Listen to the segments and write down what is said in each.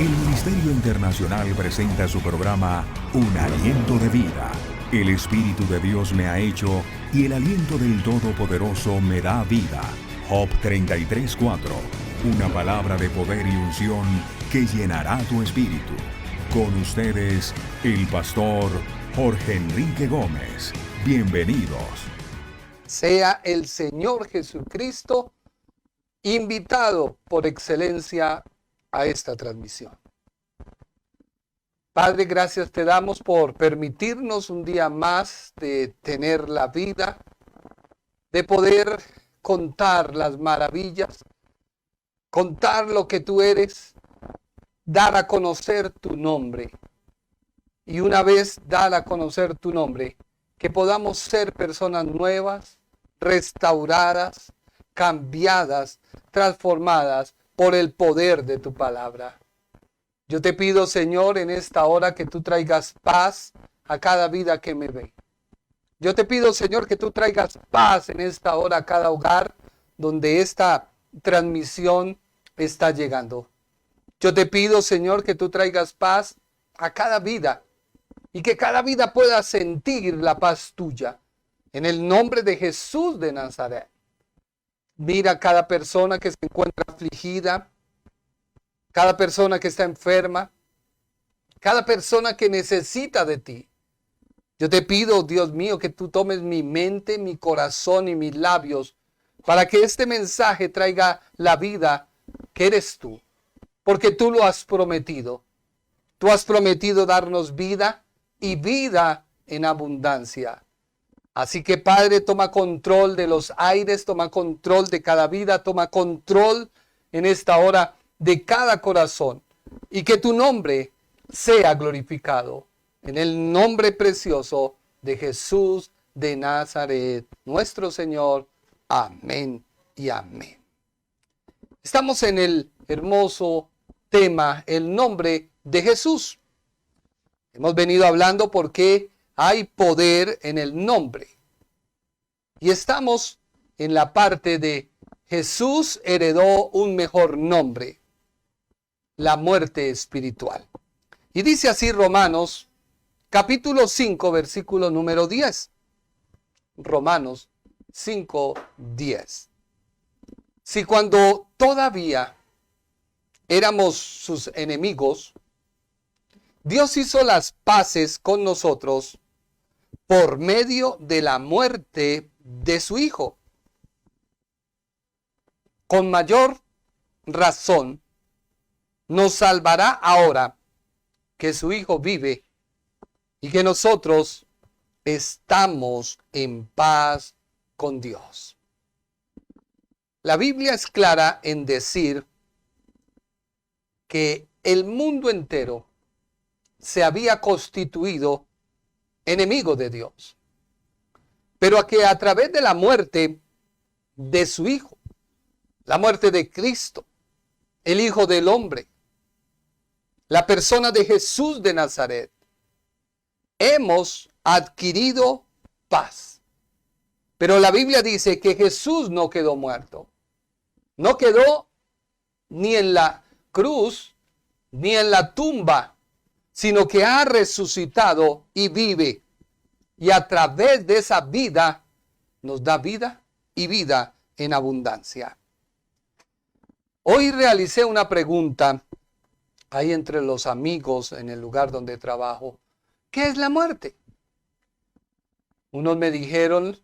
El Ministerio Internacional presenta su programa Un Aliento de Vida. El Espíritu de Dios me ha hecho y el aliento del Todopoderoso me da vida. Job 33:4. Una palabra de poder y unción que llenará tu espíritu. Con ustedes, el pastor Jorge Enrique Gómez. Bienvenidos. Sea el Señor Jesucristo invitado por excelencia a esta transmisión. Padre, gracias te damos por permitirnos un día más de tener la vida, de poder contar las maravillas, contar lo que tú eres, dar a conocer tu nombre. Y una vez dar a conocer tu nombre, que podamos ser personas nuevas, restauradas, cambiadas, transformadas por el poder de tu palabra. Yo te pido, Señor, en esta hora que tú traigas paz a cada vida que me ve. Yo te pido, Señor, que tú traigas paz en esta hora a cada hogar donde esta transmisión está llegando. Yo te pido, Señor, que tú traigas paz a cada vida y que cada vida pueda sentir la paz tuya. En el nombre de Jesús de Nazaret. Mira a cada persona que se encuentra afligida, cada persona que está enferma, cada persona que necesita de ti. Yo te pido, Dios mío, que tú tomes mi mente, mi corazón y mis labios para que este mensaje traiga la vida que eres tú, porque tú lo has prometido. Tú has prometido darnos vida y vida en abundancia. Así que, Padre, toma control de los aires, toma control de cada vida, toma control en esta hora de cada corazón y que tu nombre sea glorificado. En el nombre precioso de Jesús de Nazaret, nuestro Señor. Amén y amén. Estamos en el hermoso tema, el nombre de Jesús. Hemos venido hablando porque hay poder en el nombre. Y estamos en la parte de Jesús heredó un mejor nombre, la muerte espiritual. Y dice así Romanos, capítulo 5, versículo número 10. Romanos 5, 10. Si cuando todavía éramos sus enemigos, Dios hizo las paces con nosotros por medio de la muerte de su Hijo. Con mayor razón nos salvará ahora que su Hijo vive y que nosotros estamos en paz con Dios. La Biblia es clara en decir que el mundo entero se había constituido enemigo de Dios, pero que a través de la muerte de su Hijo, la muerte de Cristo, el Hijo del Hombre, la persona de Jesús de Nazaret, hemos adquirido paz. Pero la Biblia dice que Jesús no quedó muerto, no quedó ni en la cruz ni en la tumba, sino que ha resucitado y vive. Y a través de esa vida nos da vida y vida en abundancia. Hoy realicé una pregunta ahí entre los amigos en el lugar donde trabajo. ¿Qué es la muerte? Unos me dijeron,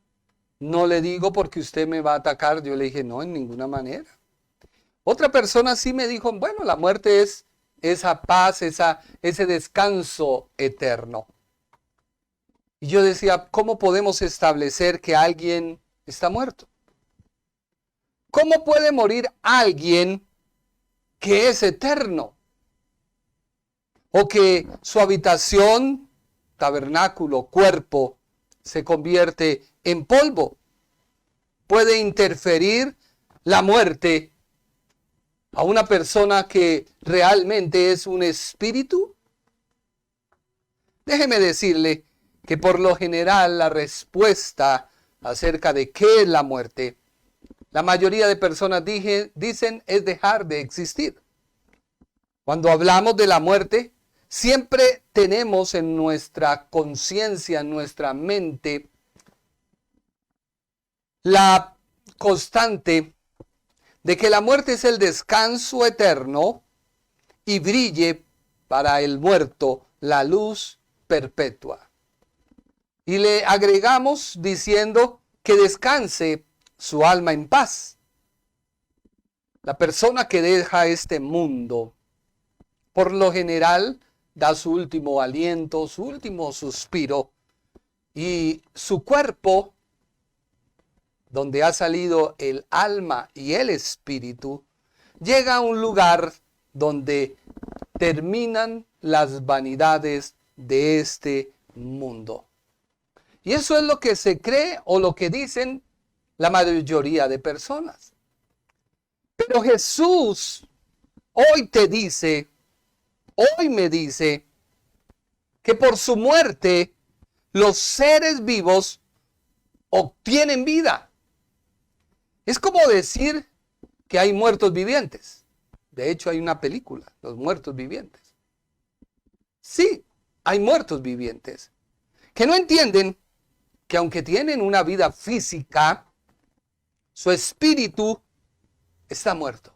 no le digo porque usted me va a atacar. Yo le dije, no, en ninguna manera. Otra persona sí me dijo, bueno, la muerte es esa paz, ese descanso eterno. Y yo decía, ¿cómo podemos establecer que alguien está muerto? ¿Cómo puede morir alguien que es eterno? O que su habitación, tabernáculo, cuerpo, se convierte en polvo. ¿Puede interferir la muerte a una persona que realmente es un espíritu? Déjeme decirle que por lo general la respuesta acerca de qué es la muerte, la mayoría de personas dicen es dejar de existir. Cuando hablamos de la muerte, siempre tenemos en nuestra conciencia, en nuestra mente, la constante de que la muerte es el descanso eterno y brille para el muerto la luz perpetua. Y le agregamos diciendo que descanse su alma en paz. La persona que deja este mundo, por lo general, da su último aliento, su último suspiro, y su cuerpo, donde ha salido el alma y el espíritu, llega a un lugar donde terminan las vanidades de este mundo. Y eso es lo que se cree o lo que dicen la mayoría de personas. Pero Jesús hoy te dice, hoy me dice, que por su muerte los seres vivos obtienen vida. Es como decir que hay muertos vivientes. De hecho, hay una película, Los Muertos Vivientes. Sí, hay muertos vivientes que no entienden que aunque tienen una vida física, su espíritu está muerto.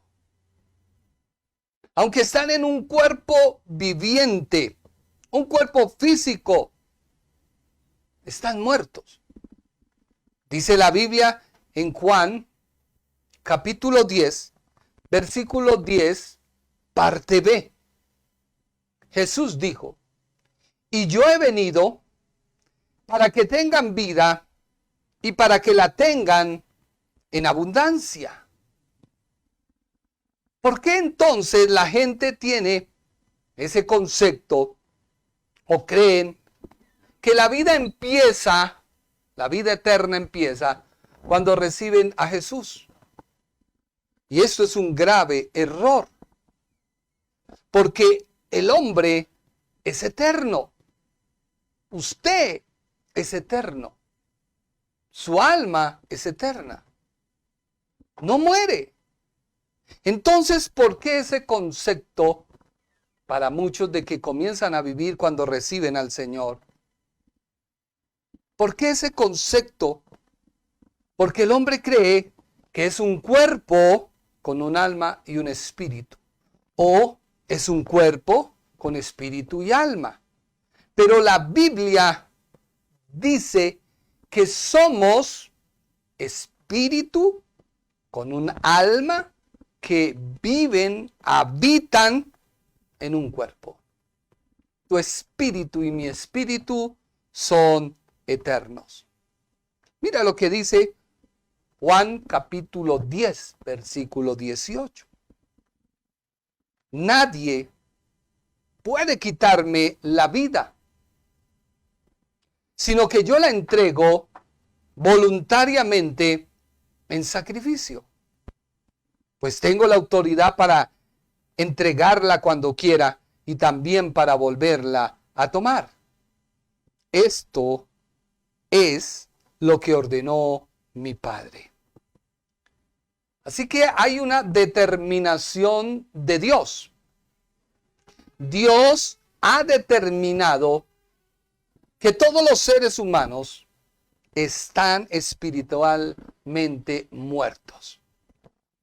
Aunque están en un cuerpo viviente, un cuerpo físico, están muertos. Dice la Biblia en Juan, capítulo 10, versículo 10, parte B. Jesús dijo, y yo he venido para que tengan vida y para que la tengan en abundancia. ¿Por qué entonces la gente tiene ese concepto o creen que la vida empieza, la vida eterna empieza cuando reciben a Jesús? Y esto es un grave error, porque el hombre es eterno. Usted es eterno. Su alma es eterna. No muere. Entonces, ¿por qué ese concepto para muchos de que comienzan a vivir cuando reciben al Señor? ¿Por qué ese concepto? Porque el hombre cree que es un cuerpo con un alma y un espíritu. O es un cuerpo con espíritu y alma. Pero la Biblia dice que somos espíritu con un alma que viven, habitan en un cuerpo. Tu espíritu y mi espíritu son eternos. Mira lo que dice Juan capítulo 10, versículo 18. Nadie puede quitarme la vida, sino que yo la entrego voluntariamente en sacrificio. Pues tengo la autoridad para entregarla cuando quiera y también para volverla a tomar. Esto es lo que ordenó mi Padre. Así que hay una determinación de Dios. Dios ha determinado que todos los seres humanos están espiritualmente muertos.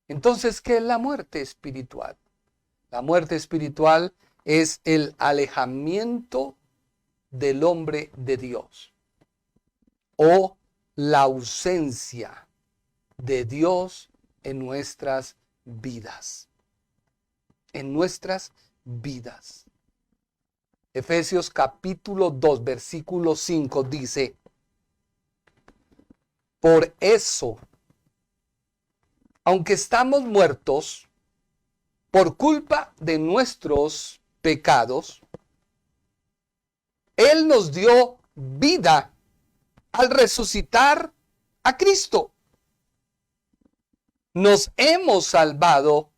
Entonces, ¿qué es la muerte espiritual? La muerte espiritual es el alejamiento del hombre de Dios, o la ausencia de Dios en nuestras vidas. En nuestras vidas. Efesios capítulo 2, versículo 5 dice, por eso, aunque estamos muertos por culpa de nuestros pecados, Él nos dio vida al resucitar a Cristo. Nos hemos salvado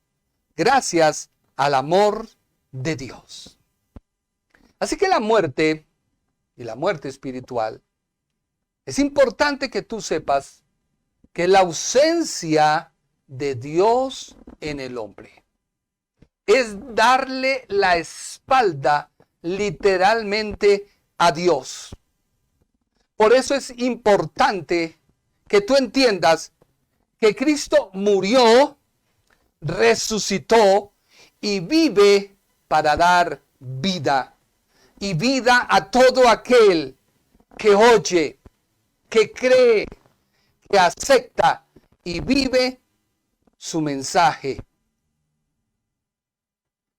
gracias al amor de Dios. Así que la muerte y la muerte espiritual, es importante que tú sepas que la ausencia de Dios en el hombre. es darle la espalda literalmente a Dios. Por eso es importante que tú entiendas que Cristo murió, resucitó y vive para dar vida. Y vida a todo aquel que oye, que cree, que acepta y vive su mensaje.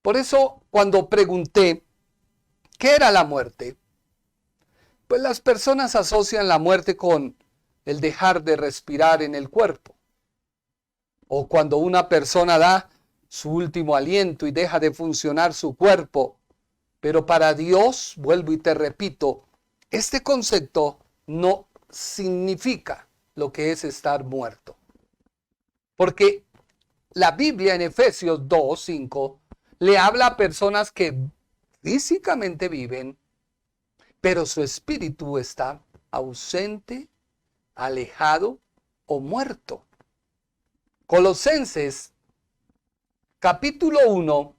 Por eso, cuando pregunté qué era la muerte, pues las personas asocian la muerte con el dejar de respirar en el cuerpo. O cuando una persona da su último aliento y deja de funcionar su cuerpo. Pero para Dios, vuelvo y te repito, este concepto no significa lo que es estar muerto. Porque la Biblia en Efesios 2:5 le habla a personas que físicamente viven, pero su espíritu está ausente, alejado o muerto. Colosenses capítulo 1,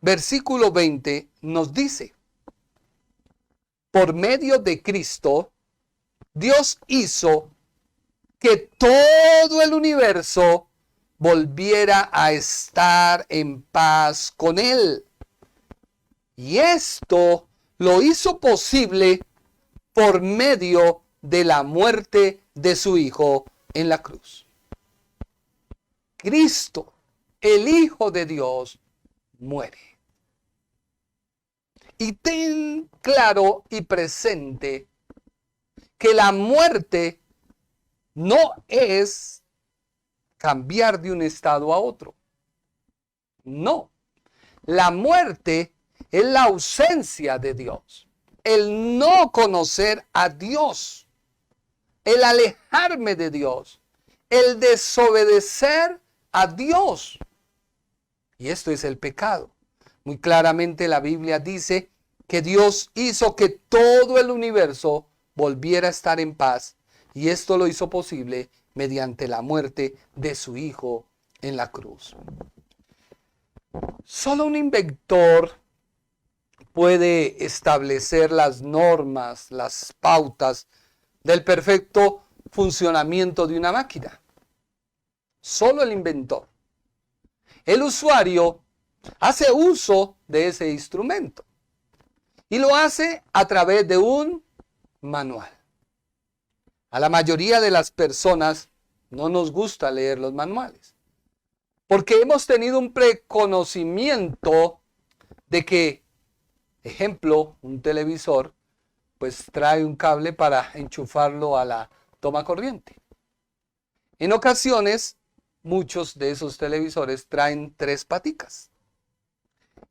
versículo 20 nos dice: por medio de Cristo, Dios hizo que todo el universo volviera a estar en paz con Él. Y esto lo hizo posible por medio de la muerte de su Hijo en la cruz. Cristo, el Hijo de Dios, muere. Y ten claro y presente que la muerte no es cambiar de un estado a otro. No. La muerte es la ausencia de Dios. El no conocer a Dios. El alejarme de Dios. El desobedecer a Dios. Y esto es el pecado. Muy claramente la Biblia dice que Dios hizo que todo el universo volviera a estar en paz. Y esto lo hizo posible mediante la muerte de su Hijo en la cruz. Solo un inventor puede establecer las normas, las pautas del perfecto funcionamiento de una máquina. Solo el inventor. El usuario hace uso de ese instrumento y lo hace a través de un manual. A la mayoría de las personas no nos gusta leer los manuales porque hemos tenido un preconocimiento de que, ejemplo, un televisor pues trae un cable para enchufarlo a la toma corriente. En ocasiones, muchos de esos televisores traen 3 paticas.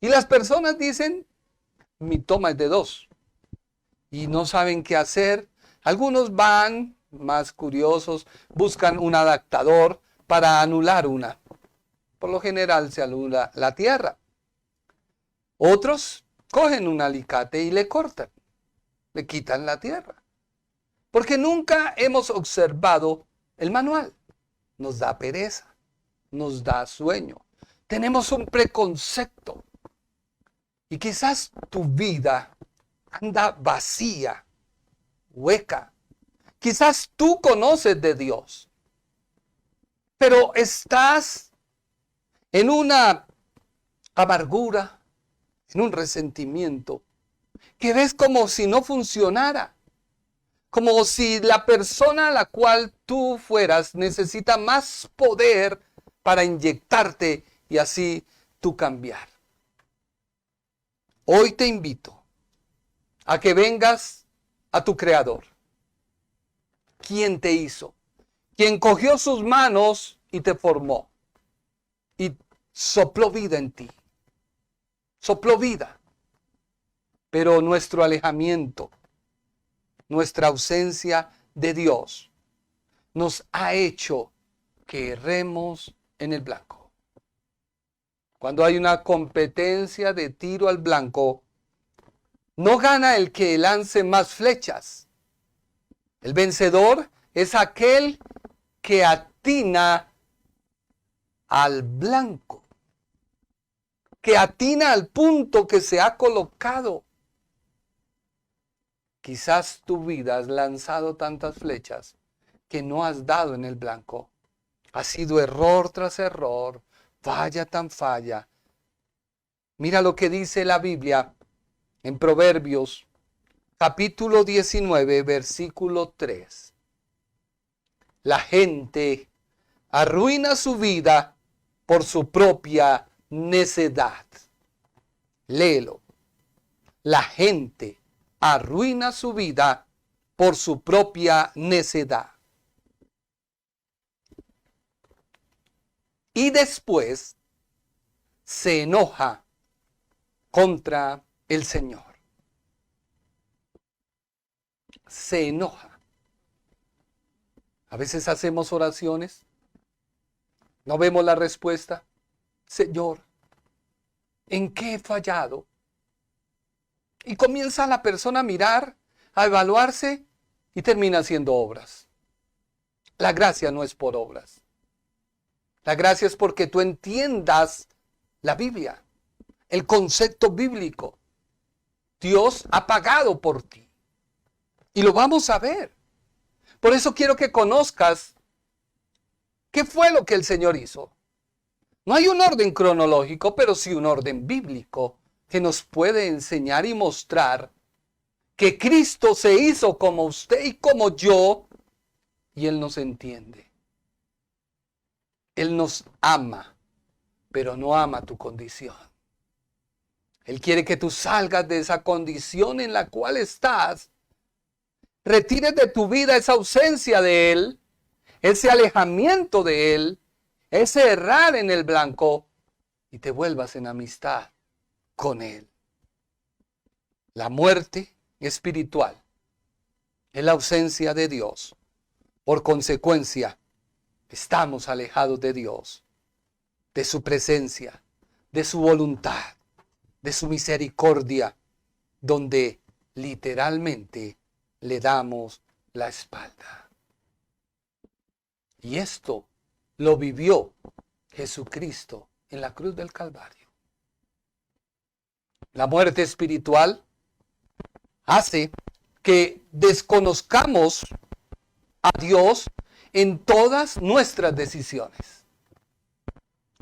Y las personas dicen, mi toma es de 2. Y no saben qué hacer. Algunos van, más curiosos, buscan un adaptador para anular una. Por lo general se anula la tierra. Otros cogen un alicate y le cortan. Le quitan la tierra. Porque nunca hemos observado el manual. Nos da pereza. Nos da sueño. Tenemos un preconcepto. Y quizás tu vida anda vacía, hueca. Quizás tú conoces de Dios, pero estás en una amargura, en un resentimiento, que ves como si no funcionara, como si la persona a la cual tú fueras necesita más poder para inyectarte y así tú cambiar. Hoy te invito a que vengas a tu Creador, quien te hizo, quien cogió sus manos y te formó y sopló vida en ti. Sopló vida. Pero nuestro alejamiento, nuestra ausencia de Dios, nos ha hecho que erremos en el blanco. Cuando hay una competencia de tiro al blanco, no gana el que lance más flechas. El vencedor es aquel que atina al blanco, que atina al punto que se ha colocado. Quizás tu vida has lanzado tantas flechas que no has dado en el blanco. Ha sido error tras error, falla tan falla. Mira lo que dice la Biblia en Proverbios, capítulo 19, versículo 3. La gente arruina su vida por su propia necedad. Léelo. La gente arruina su vida por su propia necedad. Y después se enoja contra el Señor. Se enoja. A veces hacemos oraciones, no vemos la respuesta. Señor, ¿en qué he fallado? Y comienza la persona a mirar, a evaluarse y termina haciendo obras. La gracia no es por obras. La gracia es porque tú entiendas la Biblia, el concepto bíblico. Dios ha pagado por ti. Y lo vamos a ver. Por eso quiero que conozcas qué fue lo que el Señor hizo. No hay un orden cronológico, pero sí un orden bíblico que nos puede enseñar y mostrar que Cristo se hizo como usted y como yo, y Él nos entiende. Él nos ama, pero no ama tu condición. Él quiere que tú salgas de esa condición en la cual estás, retires de tu vida esa ausencia de Él, ese alejamiento de Él, ese errar en el blanco, y te vuelvas en amistad con Él. La muerte espiritual es la ausencia de Dios. Por consecuencia, estamos alejados de Dios, de su presencia, de su voluntad, de su misericordia, donde literalmente le damos la espalda. Y esto lo vivió Jesucristo en la cruz del Calvario. La muerte espiritual hace que desconozcamos a Dios en todas nuestras decisiones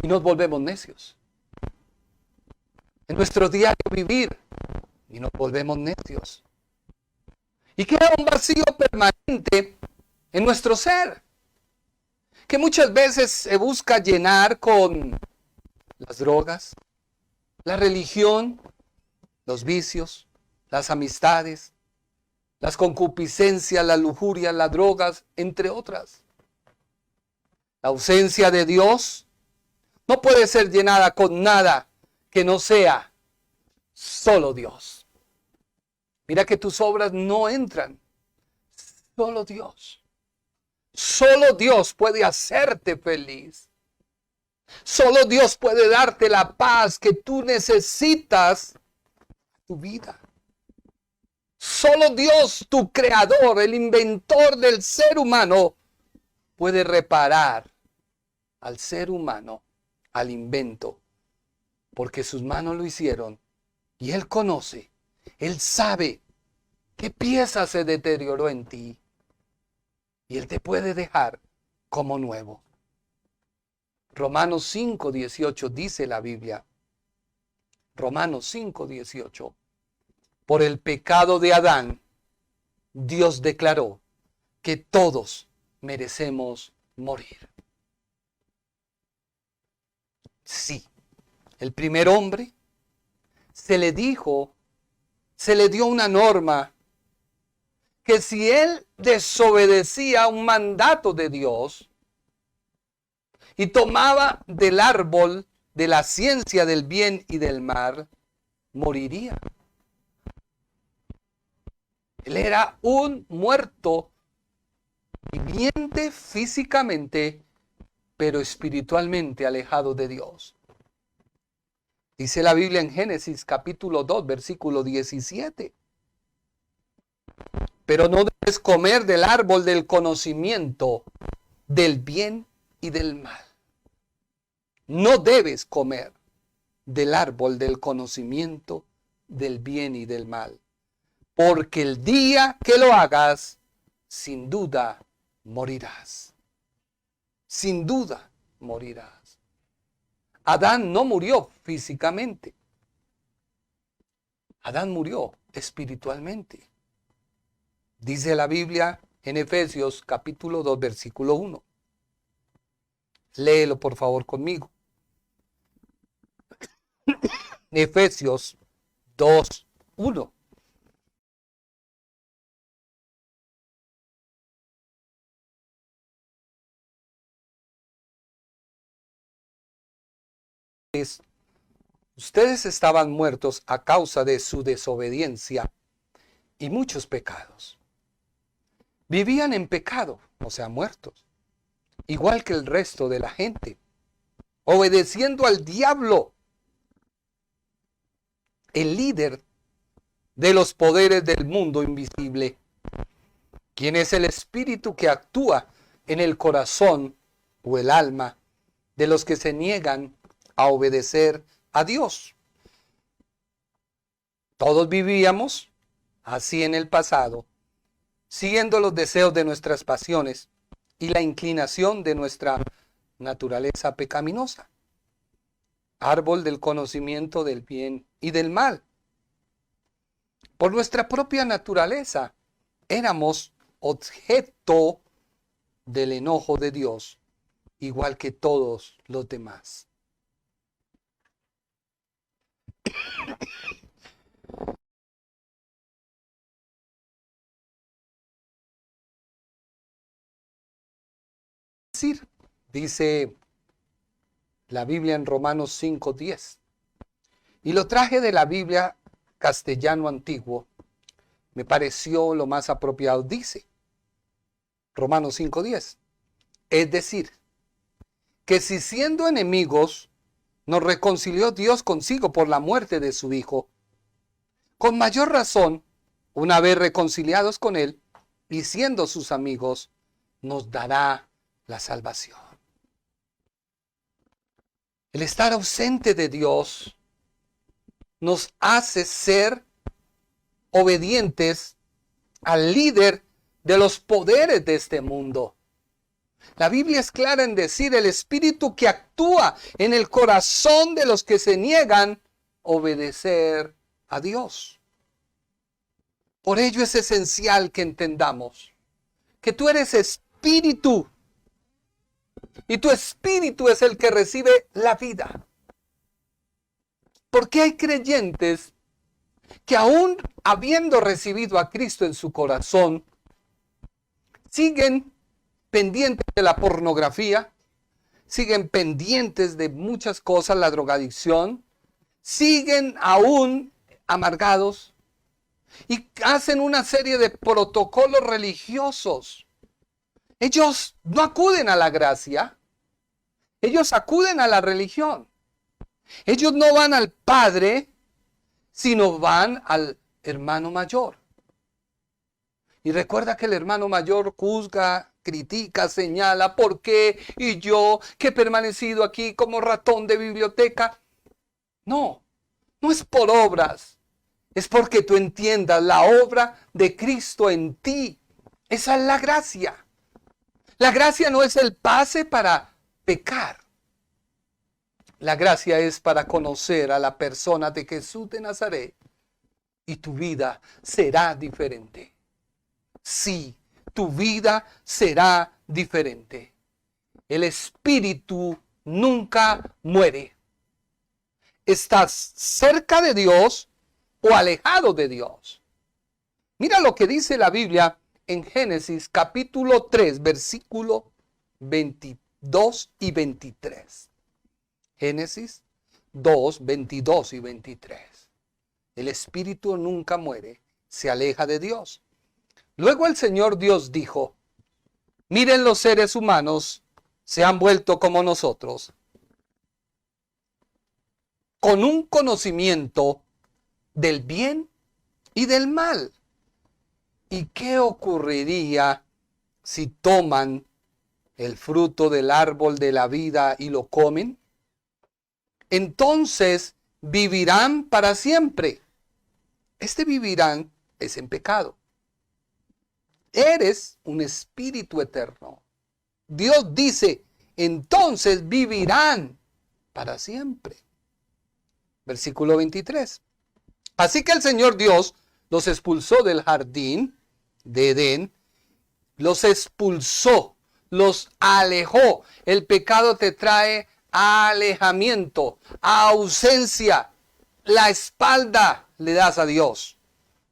y nos volvemos necios en nuestro diario vivir y nos volvemos necios y queda un vacío permanente en nuestro ser que muchas veces se busca llenar con las drogas, la religión, los vicios, las amistades, las concupiscencias, la lujuria, las drogas, entre otras. La ausencia de Dios no puede ser llenada con nada que no sea solo Dios. Mira que tus obras no entran, solo Dios. Solo Dios puede hacerte feliz. Solo Dios puede darte la paz que tú necesitas en tu vida. Solo Dios, tu creador, el inventor del ser humano, puede reparar al ser humano, al invento, porque sus manos lo hicieron y Él conoce, Él sabe qué pieza se deterioró en ti y Él te puede dejar como nuevo. Romanos 5:18 dice la Biblia, Romanos 5:18, por el pecado de Adán, Dios declaró que todos merecemos morir. Sí, el primer hombre se le dio una norma que si él desobedecía un mandato de Dios y tomaba del árbol de la ciencia del bien y del mal, moriría. Él era un muerto viviente físicamente, pero espiritualmente alejado de Dios. Dice la Biblia en Génesis capítulo 2, versículo 17. Pero no debes comer del árbol del conocimiento del bien y del mal. No debes comer. del árbol del conocimiento del bien y del mal. Porque el día que lo hagas, sin duda morirás. Sin duda morirás. Adán no murió físicamente. Adán murió espiritualmente. Dice la Biblia en Efesios capítulo 2, versículo 1. Léelo por favor conmigo. Efesios 2, 1. Ustedes estaban muertos a causa de su desobediencia y muchos pecados. Vivían en pecado, o sea, muertos, igual que el resto de la gente, obedeciendo al diablo, el líder de los poderes del mundo invisible, quien es el espíritu que actúa en el corazón o el alma de los que se niegan a obedecer a Dios. Todos vivíamos así en el pasado, siguiendo los deseos de nuestras pasiones y la inclinación de nuestra naturaleza pecaminosa. Árbol del conocimiento del bien y del mal. Por nuestra propia naturaleza, éramos objeto del enojo de Dios, igual que todos los demás. Dice la Biblia en Romanos 5:10. Y lo traje de la Biblia castellano antiguo. Me pareció lo más apropiado. Dice Romanos 5:10. Es decir, que si siendo enemigos nos reconcilió Dios consigo por la muerte de su Hijo, con mayor razón, una vez reconciliados con Él y siendo sus amigos, nos dará la salvación. El estar ausente de Dios nos hace ser obedientes al líder de los poderes de este mundo. La Biblia es clara en decir el espíritu que actúa en el corazón de los que se niegan a obedecer a Dios. Por ello es esencial que entendamos que tú eres espíritu y tu espíritu es el que recibe la vida. Porque hay creyentes que aún habiendo recibido a Cristo en su corazón, siguen pendientes de la pornografía, siguen pendientes de muchas cosas, la drogadicción, siguen aún amargados y hacen una serie de protocolos religiosos. Ellos no acuden a la gracia, ellos acuden a la religión. Ellos no van al Padre, sino van al hermano mayor. Y recuerda que el hermano mayor juzga, critica, señala, ¿por qué? Y yo, que he permanecido aquí como ratón de biblioteca. No, no es por obras. Es porque tú entiendas la obra de Cristo en ti. Esa es la gracia. La gracia no es el pase para pecar. La gracia es para conocer a la persona de Jesús de Nazaret y tu vida será diferente. Sí, tu vida será diferente. El espíritu nunca muere. Estás cerca de Dios o alejado de Dios. Mira lo que dice la Biblia en Génesis capítulo 3, versículo 22 y 23. Génesis 2, 22 y 23. El espíritu nunca muere, se aleja de Dios. Luego el Señor Dios dijo, miren, los seres humanos se han vuelto como nosotros, con un conocimiento del bien y del mal. ¿Y qué ocurriría si toman el fruto del árbol de la vida y lo comen? entonces vivirán para siempre. Este vivirán es en pecado. Eres un espíritu eterno. Dios dice, entonces vivirán para siempre. Versículo 23. Así que el Señor Dios los expulsó del jardín de Edén, los expulsó, los alejó. El pecado te trae alejamiento, ausencia. La espalda le das a Dios,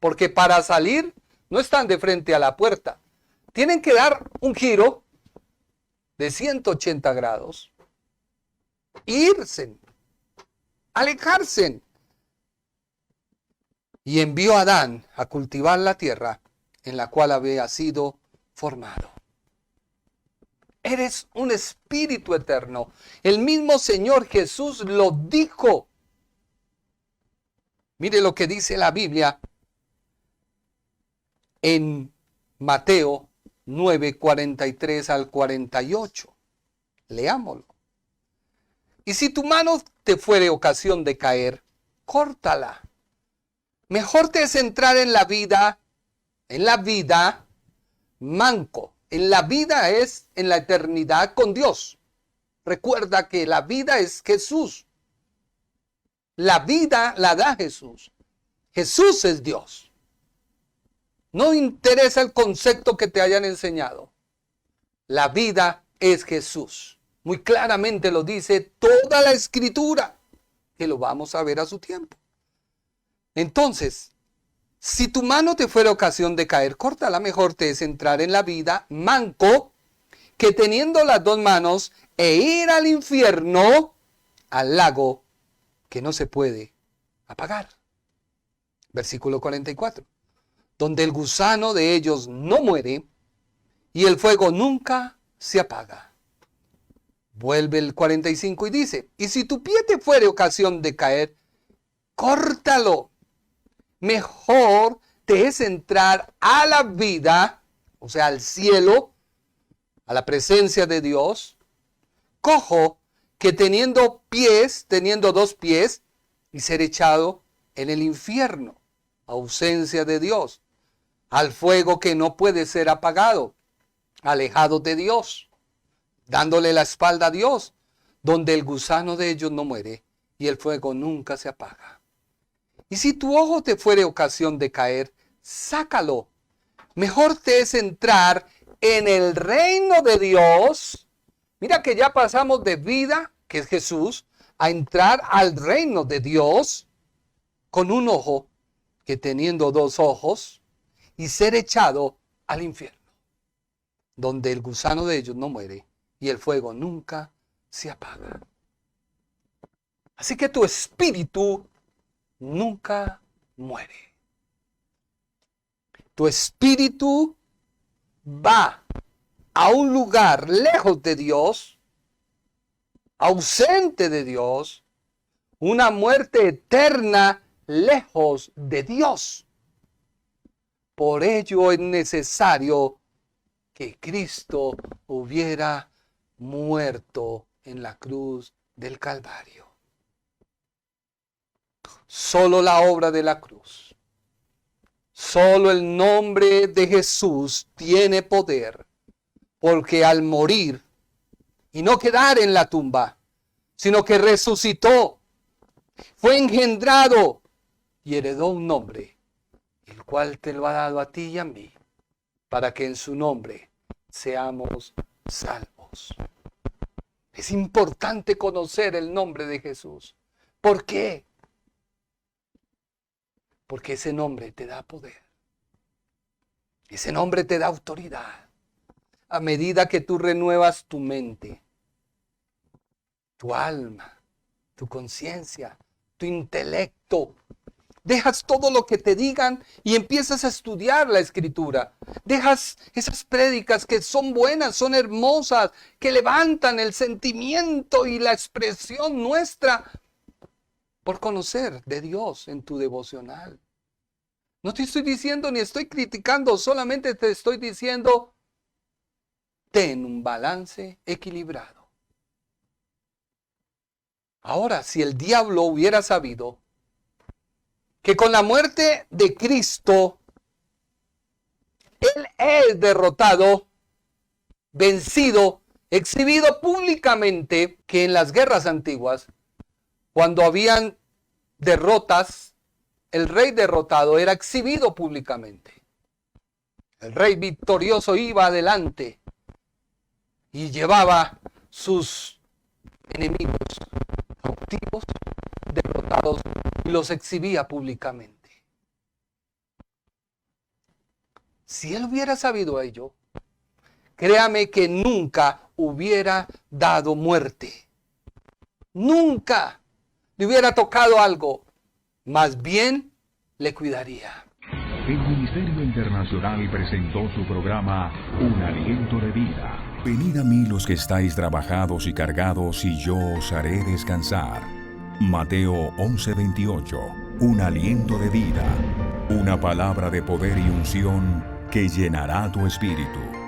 porque para salir no están de frente a la puerta. Tienen que dar un giro de 180 grados, irse, alejarse. Y envió a Adán a cultivar la tierra en la cual había sido formado. Eres un espíritu eterno. El mismo Señor Jesús lo dijo. Mire lo que dice la Biblia en Mateo 9, 43 al 48. Leámoslo. Y si tu mano te fuere ocasión de caer, córtala. Mejor te es entrar en la vida manco. En la vida es en la eternidad con Dios. Recuerda que la vida es Jesús. La vida la da Jesús. Jesús es Dios. No interesa el concepto que te hayan enseñado. La vida es Jesús. Muy claramente lo dice toda la Escritura, que lo vamos a ver a su tiempo. Entonces, si tu mano te fuera ocasión de caer, córtala. Mejor te es entrar en la vida manco, que teniendo las dos manos, e ir al infierno, al lago que no se puede apagar. Versículo 44. Donde el gusano de ellos no muere, y el fuego nunca se apaga. Vuelve el 45 y dice, y si tu pie te fuere ocasión de caer, córtalo. Mejor te es entrar a la vida, o sea, al cielo, a la presencia de Dios, cojo, que teniendo dos pies, y ser echado en el infierno, ausencia de Dios, al fuego que no puede ser apagado, alejado de Dios, dándole la espalda a Dios, donde el gusano de ellos no muere y el fuego nunca se apaga. Y si tu ojo te fuere ocasión de caer, sácalo. Mejor te es entrar en el reino de Dios. Mira que ya pasamos de vida, que es Jesús, a entrar al reino de Dios con un ojo, que teniendo dos ojos, y ser echado al infierno, donde el gusano de ellos no muere y el fuego nunca se apaga. Así que tu espíritu nunca muere. Tu espíritu va a un lugar lejos de Dios, ausente de Dios, una muerte eterna lejos de Dios. Por ello es necesario que Cristo hubiera muerto en la cruz del Calvario. Solo la obra de la cruz, solo el nombre de Jesús tiene poder, porque al morir y no quedar en la tumba, sino que resucitó, fue engendrado y heredó un nombre, el cual te lo ha dado a ti y a mí, para que en su nombre seamos salvos. Es importante conocer el nombre de Jesús. ¿Por qué? Porque ese nombre te da poder. Ese nombre te da autoridad. A medida que tú renuevas tu mente, tu alma, tu conciencia, tu intelecto, dejas todo lo que te digan y empiezas a estudiar la Escritura. Dejas esas prédicas que son buenas, son hermosas, que levantan el sentimiento y la expresión nuestra por conocer de Dios en tu devocional. No te estoy diciendo ni estoy criticando, solamente te estoy diciendo, ten un balance equilibrado. Ahora, si el diablo hubiera sabido que con la muerte de Cristo, Él es derrotado, vencido, exhibido públicamente, que en las guerras antiguas, cuando habían derrotas, el rey derrotado era exhibido públicamente. El rey victorioso iba adelante y llevaba sus enemigos cautivos, derrotados, y los exhibía públicamente. Si él hubiera sabido ello, créame que nunca hubiera dado muerte. Nunca le hubiera tocado algo. Más bien le cuidaría. El Ministerio Internacional presentó su programa Un Aliento de Vida. Venid a mí los que estáis trabajados y cargados, y yo os haré descansar. Mateo 11:28. Un aliento de vida. Una palabra de poder y unción que llenará tu espíritu.